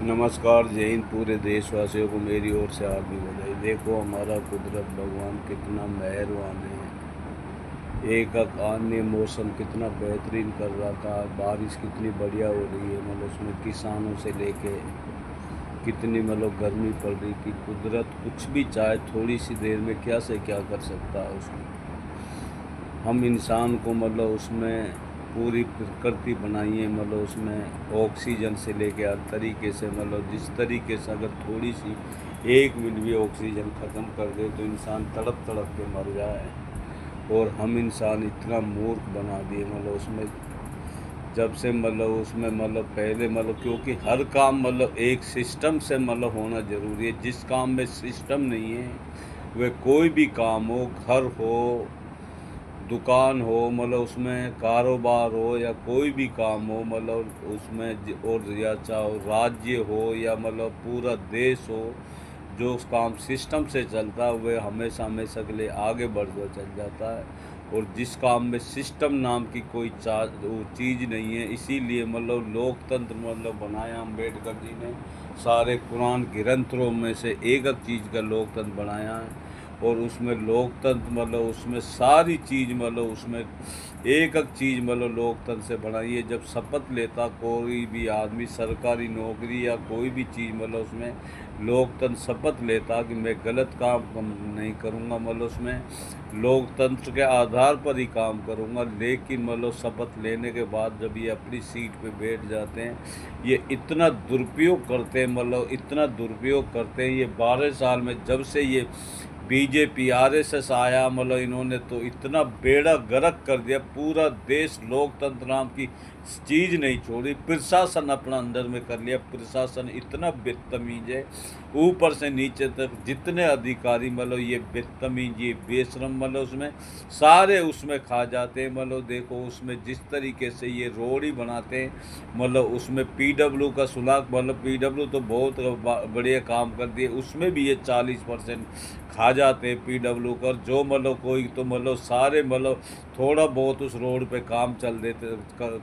नमस्कार, जय हिंद। पूरे देशवासियों को मेरी ओर से हार्दिक बधाई। देखो हमारा कुदरत भगवान कितना मेहरबान है। एक अन्य मौसम कितना बेहतरीन कर रहा था, बारिश कितनी बढ़िया हो रही है। मतलब उसमें किसानों से लेके कितनी गर्मी पड़ रही थी। कुदरत कुछ भी चाहे थोड़ी सी देर में क्या से क्या कर सकता है उसमें। हम इंसान को उसमें पूरी प्रकृति बनाई है। उसमें ऑक्सीजन से लेके हर तरीके से जिस तरीके से अगर थोड़ी सी 1 मिनट भी ऑक्सीजन ख़त्म कर दे तो इंसान तड़प तड़प के मर जाए। और हम इंसान इतना मूर्ख बना दिए उसमें, जब से उसमें पहले क्योंकि हर काम एक सिस्टम से होना ज़रूरी है। जिस काम में सिस्टम नहीं है वह कोई भी काम हो, घर हो, दुकान हो, उसमें कारोबार हो या कोई भी काम हो, उसमें और या चाहे राज्य हो या पूरा देश हो, जो उस काम सिस्टम से चलता है वह हमेशा हमेशा के लिए आगे बढ़ता चल जाता है। और जिस काम में सिस्टम नाम की कोई चीज़ नहीं है, इसीलिए लोकतंत्र बनाया अम्बेडकर जी ने। सारे कुरान ग्रंथों में से एक एक चीज़ का लोकतंत्र बनाया है। और उसमें लोकतंत्र उसमें सारी चीज़ उसमें एक एक चीज़ लोकतंत्र से बनाई है। जब शपथ लेता कोई भी आदमी सरकारी नौकरी या कोई भी चीज़ उसमें लोकतंत्र शपथ लेता कि मैं गलत काम नहीं करूँगा, उसमें लोकतंत्र के आधार पर ही काम करूँगा। लेकिन शपथ लेने के बाद जब ये अपनी सीट पे बैठ जाते हैं, ये इतना दुरुपयोग करते हैं, इतना दुरुपयोग करते हैं। ये 12 साल में जब से ये बीजेपी आरएसएस आया, इन्होंने तो इतना बेड़ा गर्क कर दिया। पूरा देश लोकतंत्र नाम की चीज़ नहीं छोड़ी, प्रशासन अपना अंदर में कर लिया। प्रशासन इतना बदतमीज है, ऊपर से नीचे तक जितने अधिकारी ये बदतमीज, ये बेशरम उसमें सारे उसमें खा जाते हैं। देखो उसमें जिस तरीके से ये रोड ही बनाते हैं, उसमें पीडब्ल्यू का सुलाक, पीडब्ल्यू तो बहुत बढ़िया काम कर दिए, उसमें भी ये 40% खा जाते हैं पीडब्ल्यू कर। जो कोई तो सारे थोड़ा बहुत उस रोड पे काम चल देते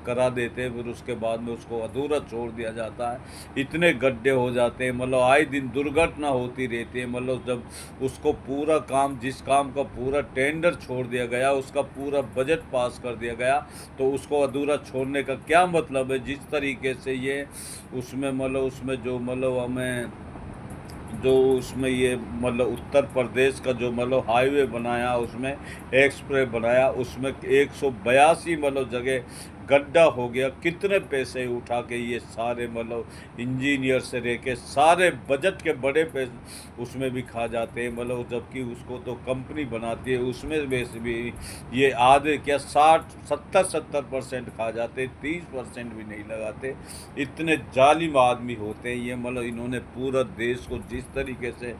करा देते, फिर उसके बाद में उसको अधूरा छोड़ दिया जाता है। इतने गड्ढे हो जाते हैं, आए दिन दुर्घटना होती रहती है। जब उसको पूरा काम, जिस काम का पूरा टेंडर छोड़ दिया गया, उसका पूरा बजट पास कर दिया गया, तो उसको अधूरा छोड़ने का क्या मतलब है। जिस तरीके से ये उसमें उसमें जो हमें जो उसमें ये उत्तर प्रदेश का जो हाईवे बनाया, उसमें एक्सप्रेस बनाया, उसमें 182 जगह गड्ढा हो गया। कितने पैसे उठा के ये सारे इंजीनियर से लेके सारे बजट के बड़े पैसे उसमें भी खा जाते हैं। जबकि उसको तो कंपनी बनाती है, उसमें वैसे भी ये आधे क्या 60-70% खा जाते, 30% भी नहीं लगाते। इतने जालिम आदमी होते हैं ये। इन्होंने पूरा देश को जिस तरीके से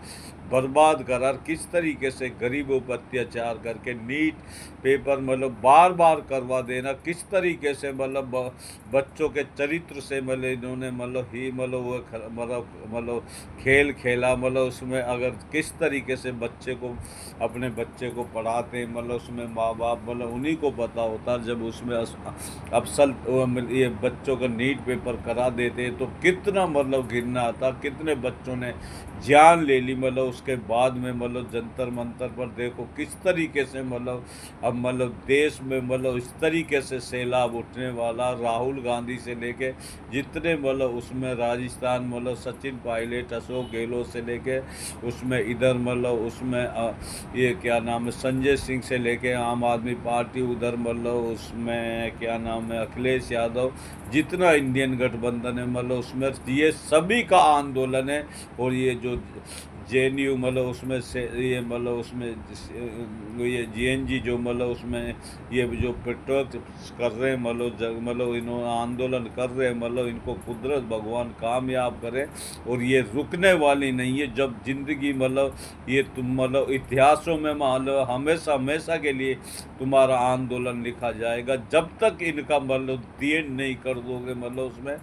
बर्बाद करा, किस तरीके से गरीबों पर अत्याचार करके नीट पेपर बार बार करवा देना, किस तरीके से बच्चों के चरित्र से इन्होंने ही वो खेल खेला। उसमें अगर किस तरीके से बच्चे को, अपने बच्चे को पढ़ाते हैं, उसमें माँ बाप उन्हीं को पता होता। जब उसमें अफसल ये बच्चों का नीट पेपर करा देते तो कितना गिरना आता, कितने बच्चों ने जान ले ली। उसके बाद में जंतर मंतर पर देखो किस तरीके से अब देश में इस तरीके से सैलाब उठने वाला। राहुल गांधी से लेके जितने उसमें राजस्थान सचिन पायलट, अशोक गहलोत से लेके उसमें इधर उसमें ये क्या नाम है संजय सिंह से लेके आम आदमी पार्टी, उधर उसमें क्या नाम है अखिलेश यादव, जितना इंडियन गठबंधन है उसमें ये सभी का आंदोलन है। और ये जो जेएनयू उसमें से ये उसमें ये जीएनजी जो उसमें ये जो प्रोटेस्ट कर रहे हैं, इन्होंने आंदोलन कर रहे हैं, इनको कुदरत भगवान कामयाब करे। और ये रुकने वाली नहीं है। जब जिंदगी ये तुम इतिहासों में हमेशा हमेशा के लिए तुम्हारा आंदोलन लिखा जाएगा। जब तक इनका दी नहीं कर दोगे उसमें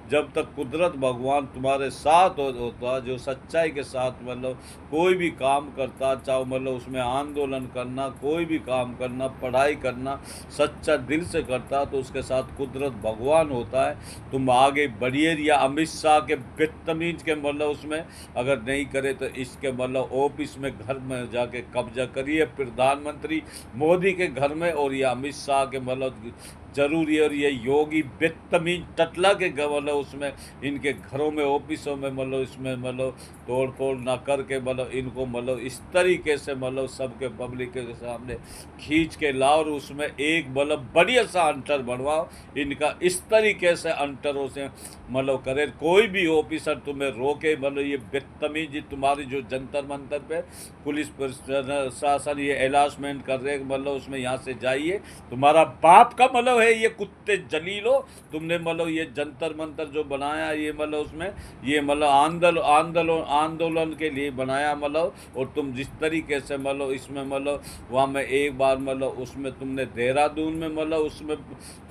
जब तक कुदरत भगवान तुम्हारे साथ होता, जो सच्चाई के साथ मतलब कोई भी काम करता, चाहे मतलब उसमें आंदोलन करना, कोई भी काम करना, पढ़ाई करना, सच्चा दिल से करता, तो उसके साथ कुदरत भगवान होता है। तुम आगे बढ़िए, या अमित शाह के बदतमीज के मतलब उसमें अगर नहीं करे तो इसके मतलब ऑफिस में, घर में जाके कब्जा करिए, प्रधानमंत्री मोदी के घर में, और ये अमित शाह के मतलब जरूरी है, और ये योगी बदतमीज टटला के मतलब उसमें इनके घरों में, ऑफिसों में मतलब इसमें मतलब तोड़ फोड़ ना करके मतलब इनको मतलब इस तरीके से मतलब सबके पब्लिक के सामने खींच के लाओ, और उसमें एक मतलब बढ़िया सा अंटर बनवाओ। इनका इस तरीके से अंटरों से मतलब करे, कोई भी ऑफिसर तुम्हें रोके मतलब ये बदतमीजी, तुम्हारी जो जंतर मंतर पे पुलिस प्रशासन ये अनाउंसमेंट कर रहे मतलब उसमें यहाँ से जाइए, तुम्हारा बाप का मतलब है ये कुत्ते जलीलो, तुमने मतलब ये जंतर मंतर जो बनाया ये मतलब उसमें ये मतलब आंदोलन के लिए बनाया मतलब, और तुम जिस तरीके से मतलब इसमें मतलब वहाँ में एक बार मतलब उसमें तुमने देहरादून में मतलब उसमें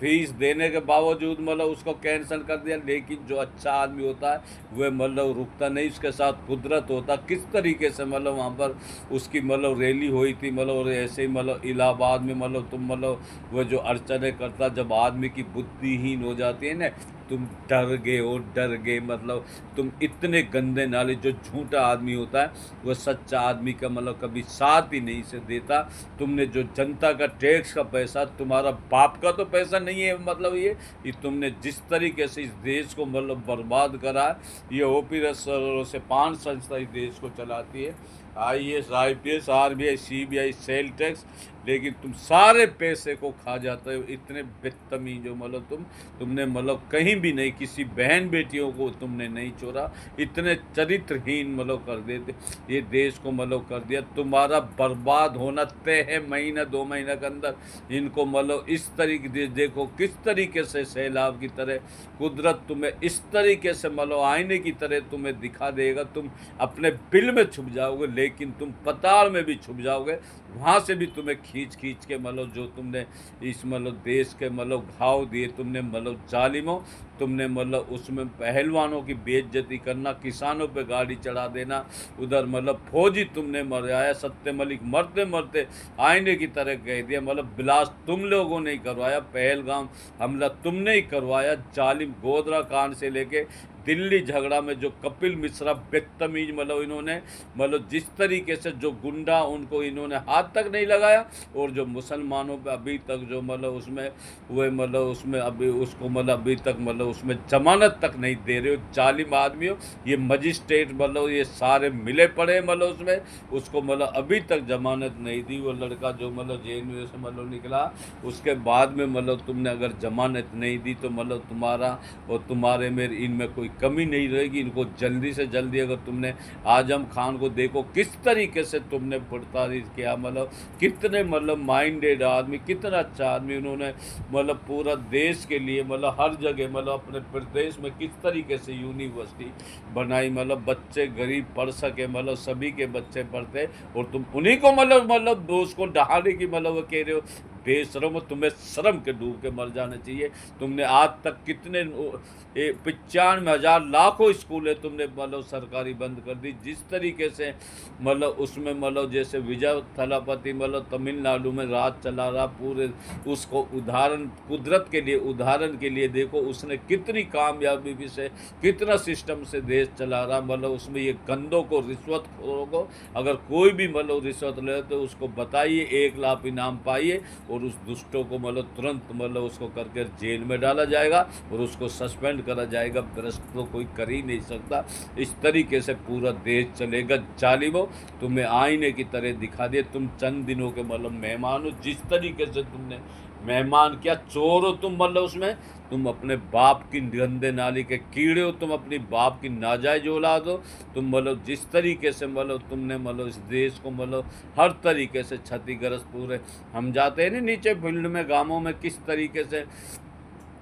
फीस देने के बावजूद मतलब उसको कैंसिल कर दिया, लेकिन जो अच्छा आदमी होता है वह मतलब रुकता नहीं, उसके साथ कुदरत होता। किस तरीके से मतलब वहाँ पर उसकी मतलब रैली हुई थी मतलब, और ऐसे ही मतलब इलाहाबाद में मतलब तुम मतलब वह जो अर्चने करता, जब आदमी की बुद्धिहीन हो जाती है ना, तुम डर गए हो, डर गए मतलब तुम इतने गंदे नाले, जो झूठा आदमी होता है वह सच्चा आदमी का मतलब कभी साथ ही नहीं से देता। तुमने जो जनता का टैक्स का पैसा, तुम्हारा बाप का तो पैसा नहीं है मतलब ये तुमने जिस तरीके से इस देश को मतलब बर्बाद करा है, ये ऑफिसरों से 5 संस्था इस देश को चलाती है, IAS, IPS, RBI, CBI, sale tax, लेकिन तुम सारे पैसे को खा जाते हो। इतने बदतमीज हो मतलब तुमने मतलब कहीं भी नहीं, किसी बहन बेटियों को तुमने नहीं छोड़ा, इतने चरित्रहीन मतलब कर देते ये देश को मतलब कर दिया। तुम्हारा बर्बाद होना तय है, महीना 2 महीने के अंदर इनको मतलब इस तरीके से देखो किस तरीके से सैलाब की तरह कुदरत तुम्हें इस तरीके से मतलब आईने की तरह तुम्हें दिखा देगा। तुम अपने बिल में छुप जाओगे, लेकिन तुम पताल में भी छुप जाओगे, वहाँ से भी तुम्हें खींच खींच के मतलब जो तुमने इस मतलब देश के मतलब घाव दिए तुमने मतलब जालिमों, तुमने मतलब उसमें पहलवानों की बेइज्जती करना, किसानों पे गाड़ी चढ़ा देना, उधर मतलब फौजी तुमने मराया, सत्य मलिक मरते मरते आईने की तरह कह दिया, मतलब बिलास तुम लोगों ने ही करवाया, पहलगाम हमला तुमने ही करवाया, जालिम गोधरा कांड से लेके दिल्ली झगड़ा में जो कपिल मिश्रा बदतमीज मतलब इन्होंने मतलब जिस तरीके से जो गुंडा उनको इन्होंने हाथ तक नहीं लगाया, और जो मुसलमानों पे अभी तक जो मतलब उसमें हुए मतलब उसमें अभी उसको मतलब अभी तक मतलब उसमें जमानत तक नहीं दे रहे हो, जालिम आदमी हो। ये मजिस्ट्रेट मतलब ये सारे मिले पड़े मतलब उसमें उसको मतलब अभी तक जमानत नहीं दी। वो लड़का जो मतलब जेल में से मतलब निकला, उसके बाद में मतलब तुमने अगर जमानत नहीं दी तो मतलब तुम्हारा और तुम्हारे में इनमें कोई कमी नहीं रहेगी। इनको जल्दी से जल्दी, अगर तुमने आजम खान को देखो किस तरीके से तुमने पुरतारीफ किया, मतलब कितने मतलब माइंडेड आदमी, कितना अच्छा आदमी, उन्होंने मतलब पूरा देश के लिए मतलब हर जगह मतलब अपने प्रदेश में किस तरीके से यूनिवर्सिटी बनाई, मतलब बच्चे गरीब पढ़ सके, मतलब सभी के बच्चे पढ़ते, और तुम उन्हीं को मतलब उसको डहाने की मतलब वो कह रहे हो। बेशरम, तुम्हें शर्म के डूब के मर जाना चाहिए। तुमने आज तक कितने 95,000 लाखों स्कूलें तुमने मतलब सरकारी बंद कर दी, जिस तरीके से मतलब उसमें मतलब जैसे विजय थलापति मतलब तमिलनाडु में राज चला रहा पूरे, उसको उदाहरण कुदरत के लिए उदाहरण के लिए देखो उसने कितनी कामयाबी से कितना सिस्टम से देश चला रहा, मतलब उसमें ये गंदों को रिश्वतखोरों को अगर कोई भी मतलब रिश्वत ले तो उसको बताइए, 1 लाख इनाम पाइए, और उस दुष्टों को मतलब तुरंत मतलब उसको करके जेल में डाला जाएगा और उसको सस्पेंड करा जाएगा। भ्रष्ट तो कोई कर ही नहीं सकता। इस तरीके से पूरा देश चलेगा। जालिमो, तुम्हें आईने की तरह दिखा दिए, तुम चंद दिनों के मतलब मेहमान हो। जिस तरीके से तुमने मेहमान क्या, चोर हो तुम मतलब उसमें, तुम अपने बाप की गंदे नाली के कीड़े हो, तुम अपनी बाप की नाजायज औलाद हो। तुम मतलब जिस तरीके से मतलब तुमने मतलब इस देश को मतलब हर तरीके से क्षतिग्रस्त पूरे, हम जाते हैं ना नीचे फील्ड में गांवों में किस तरीके से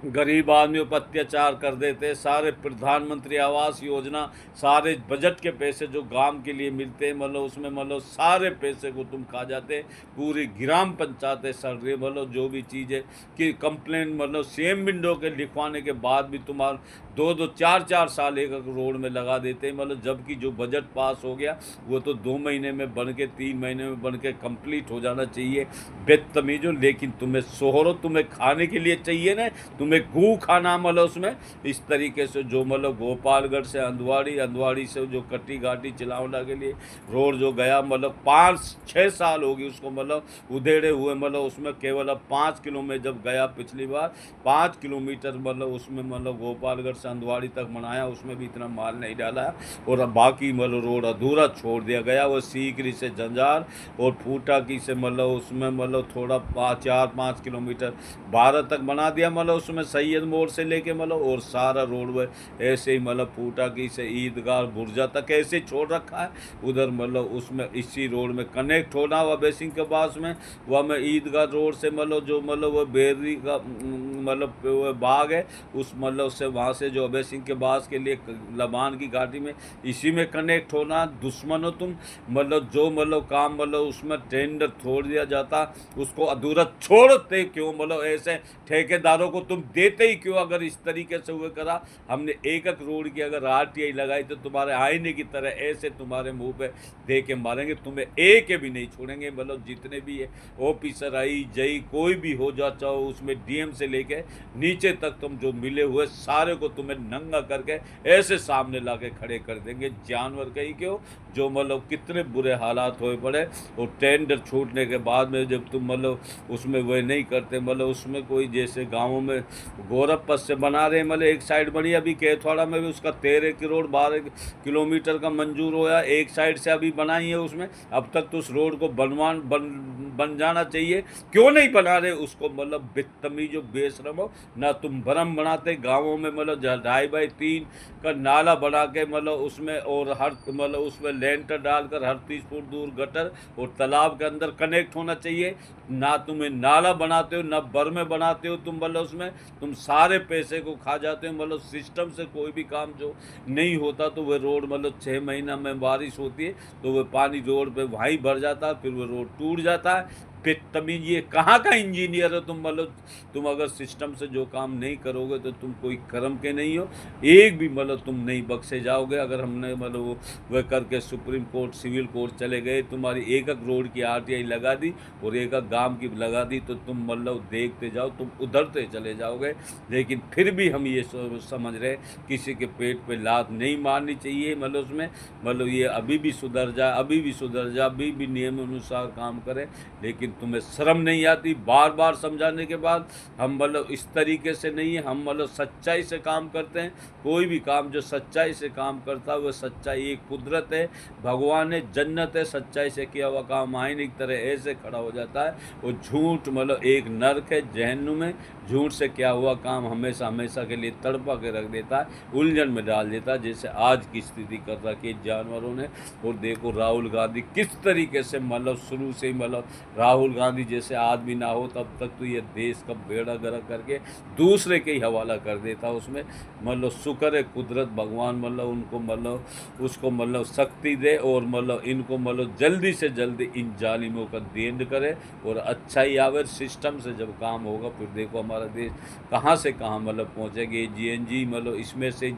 गरीब आदमियों पर अत्याचार कर देते, सारे प्रधानमंत्री आवास योजना, सारे बजट के पैसे जो गांव के लिए मिलते हैं, मतलब उसमें मतलब सारे पैसे को तुम खा जाते। पूरी ग्राम पंचायतें सड़ रही, मतलब जो भी चीज़ है कि कंप्लेंट मतलब सेम विंडो के लिखवाने के बाद भी तुम्हारा 2-2 4-4 साल एक एक रोड में लगा देते हैं, मतलब जबकि जो बजट पास हो गया वो तो 2 महीने में बन के 3 महीने में बन के कंप्लीट हो जाना चाहिए। बेदतमीजो, लेकिन तुम्हें सोहरो तुम्हें खाने के लिए चाहिए ना, तुम्हें गू खाना, मतलब उसमें इस तरीके से जो मतलब गोपालगढ़ से अंदवाड़ी, अंदवाड़ी से जो कट्टी घाटी चिलावड़ा के लिए रोड जो गया, मतलब 5-6 साल होगी उसको मतलब उधेड़े हुए, मतलब उसमें केवल अब 5 किलो में जब गया पिछली बार 5 किलोमीटर, मतलब उसमें मतलब गोपालगढ़ से अंदवाड़ी तक बनाया, उसमें भी इतना माल नहीं डाला है। और अब बाकी मतलब रोड अधूरा छोड़ दिया गया। वो सीकरी से जंजार और फूटा की से मतलब उसमें मतलब थोड़ा 4-5 किलोमीटर भारत तक बना दिया, मतलब उसमें सैयद मोड़ से लेके मतलब और सारा रोड वे ऐसे ही मतलब फूटा की से ईदगाह बुर्जा तक ऐसे ही छोड़ रखा है। उधर मतलब उसमें इसी रोड में कनेक्ट होना हुआ बेसिंग के पास में, वह में ईदगाह रोड से मतलब जो मतलब वो बेरी का मतलब वो बाग है, उस मतलब से वहाँ से जो अभय सिंह के बास के लिए लबान की घाटी में इसी में कनेक्ट होना। दुश्मन हो तुम, मतलब जो मतलब काम मतलब उसमें टेंडर छोड़ दिया जाता उसको अधूरा छोड़ते क्यों, मतलब ऐसे ठेकेदारों को तुम देते ही क्यों? अगर इस तरीके से हुए करा, हमने एक एक रोड की अगर आरटीआई लगाई तो तुम्हारे आईने की तरह ऐसे तुम्हारे मुंह पे दे के मारेंगे, तुम्हें एक भी नहीं छोड़ेंगे। मतलब जितने भी है ऑफिसर आई जई कोई भी हो जा, चाहो उसमें डीएम से लेके नीचे तक तुम जो मिले हुए सारे को तुम्हें नंगा करके ऐसे सामने ला के खड़े कर देंगे। जानवर कहीं क्यों, जो मतलब कितने बुरे हालात हुए पड़े। और टेंडर छूटने के बाद में जब तुम मतलब उसमें वह नहीं करते, मतलब उसमें कोई जैसे गाँवों में गोरखपत से बना रहे, मतलब एक साइड बनी अभी केथवाड़ा में भी उसका 13 करोड़ 12 किलोमीटर का मंजूर होया, एक साइड से अभी बनाई है उसमें। अब तक तो उस रोड को बन जाना चाहिए, क्यों नहीं बना रहे उसको? मतलब बदतमीज जो बेशरम हो ना, तुम भरम बनाते गाँवों में, मतलब 2.5x3 का नाला बना के मतलब उसमें और हर मतलब उसमें लेंटर डालकर हर 30 फुट दूर गटर और तालाब के अंदर कनेक्ट होना चाहिए। ना तुम्हें नाला बनाते हो ना बर में बनाते हो तुम, मतलब उसमें तुम सारे पैसे को खा जाते हो। मतलब सिस्टम से कोई भी काम जो नहीं होता तो वह रोड मतलब 6 महीना में बारिश होती है तो वह पानी रोड पे वहीं भर जाता है, फिर वह रोड टूट जाता है। बेतमीज, ये कहाँ का इंजीनियर हो तुम? मतलब तुम अगर सिस्टम से जो काम नहीं करोगे तो तुम कोई कर्म के नहीं हो, एक भी मतलब तुम नहीं बख्शे जाओगे। अगर हमने मतलब वह करके सुप्रीम कोर्ट सिविल कोर्ट चले गए, तुम्हारी एक एक रोड की आरटीआई लगा दी और एक एक गांव की लगा दी, तो तुम मतलब देखते जाओ, तुम उधरते चले जाओगे। लेकिन फिर भी हम ये समझ रहे किसी के पेट पे लात नहीं मारनी चाहिए। मतलब उसमें मतलब ये अभी भी सुधर जाए, अभी भी सुधर जाए, अभी भी नियम अनुसार काम करें। लेकिन तुम्हें शर्म नहीं आती? बार बार समझाने के बाद हम मतलब इस तरीके से नहीं है, हम मतलब सच्चाई से काम करते हैं। कोई भी काम जो सच्चाई से काम करता है वह सच्चाई एक कुदरत है, भगवान है, जन्नत है। सच्चाई से किया हुआ काम आईने की तरह ऐसे खड़ा हो जाता है। और झूठ मतलब एक नर्क है जहन्नुम में। झूठ से क्या हुआ काम हमेशा हमेशा के लिए तड़पा के रख देता है, उलझन में डाल देता है, जैसे आज की स्थिति कर रखी है जानवरों ने। और देखो राहुल गांधी किस तरीके से मतलब शुरू से ही मतलब राहुल गांधी जैसे आदमी ना हो तब तक तो ये देश का बेड़ा गर्क करके दूसरे के ही हवाला कर देता उसमें। मतलब शुक्र है कुदरत भगवान मतलब उनको मतलब उसको मतलब शक्ति दे और मतलब इनको मतलब जल्दी से जल्दी इन जालिमों का देंड करे और अच्छा ही आवे। सिस्टम से जब काम होगा फिर देखो हमारा देश कहाँ से कहाँ मतलब पहुँचेंगे। जीएनजी मतलब इसमें से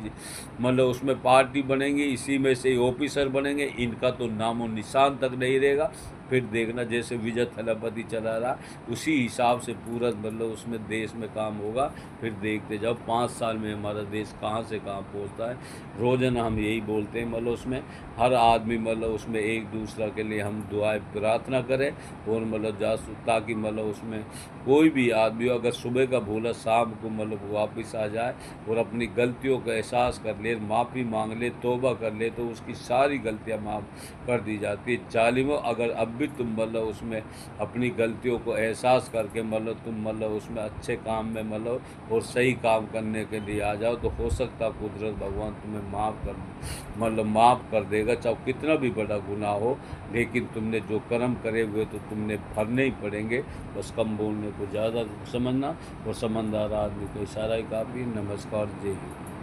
मतलब उसमें पार्टी बनेंगी, इसी में से ऑफिसर बनेंगे, इनका तो नामो निशान तक नहीं रहेगा। फिर देखना जैसे विजय थलापति चला रहा उसी हिसाब से पूरा मतलब उसमें देश में काम होगा। फिर देखते जाओ 5 साल में हमारा देश कहाँ से कहाँ पहुँचता है। रोज़ाना हम यही बोलते हैं मतलब उसमें हर आदमी मतलब उसमें एक दूसरा के लिए हम दुआएं प्रार्थना करें और मतलब जासू ताकि मतलब उसमें कोई भी आदमी अगर सुबह का भूला शाम को मतलब वापस आ जाए और अपनी गलतियों का एहसास कर ले, माफ़ी मांग ले, तौबा कर ले तो उसकी सारी गलतियाँ माफ़ कर दी जाती है। जालिमों, अगर अब तब भी तुम मतलब उसमें अपनी गलतियों को एहसास करके मतलब तुम मतलब उसमें अच्छे काम में मतलब और सही काम करने के लिए आ जाओ, तो हो सकता कुदरत भगवान तुम्हें माफ़ कर देगा, चाहे कितना भी बड़ा गुनाह हो। लेकिन तुमने जो कर्म करे हुए तो तुमने भरने ही पड़ेंगे। बस कम बोलने को ज़्यादा समझना, और समझदार आदमी को इशारा ही काफ़ी। नमस्कार, जय हिंद।